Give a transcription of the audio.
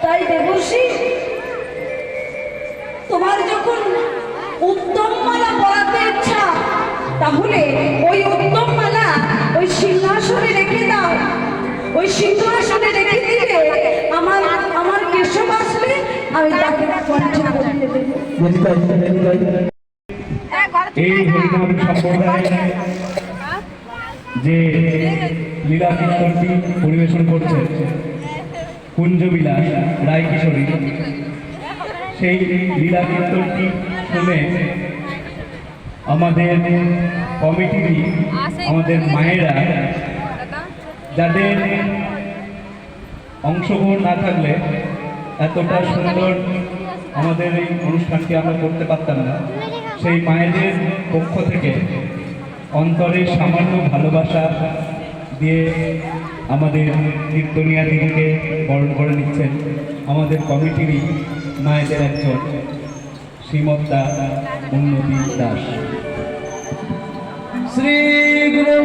তাই দেবর্ষি, তোমার যখন উত্তম মালা পরাতে ইচ্ছা, তাহলে ওই উত্তম মালা ওই সিংহাসনে রেখে দাও। ওই সিংহাসনে রেখে দিলে আমার আমার কেশব আসলে আমি তাকে কণ্ঠে বলতে দেবো। এই হরিনাম সম্প্রদায় যে লীলা কীর্তনটি পরিবেশন করছে কুঞ্জবিলাস রায় কিশোরী, সেই লীলা কীর্তনটি শুনে আমাদের কমিটির আমাদের মায়েরা, যাদের অংশগ্রহণ না থাকলে এতটা সুন্দর আমাদের এই অনুষ্ঠানটি আমরা করতে পারতাম না, সেই মায়েদের পক্ষ থেকে অন্তরের সামান্য ভালোবাসা দিয়ে আমাদের কীর্তনিয়া দিদিকে বরণ করে নিচ্ছেন আমাদের কমিটিরই মায়েদের একজন শ্রীমদ্দা উন্নতি দাস। শ্রী গুরু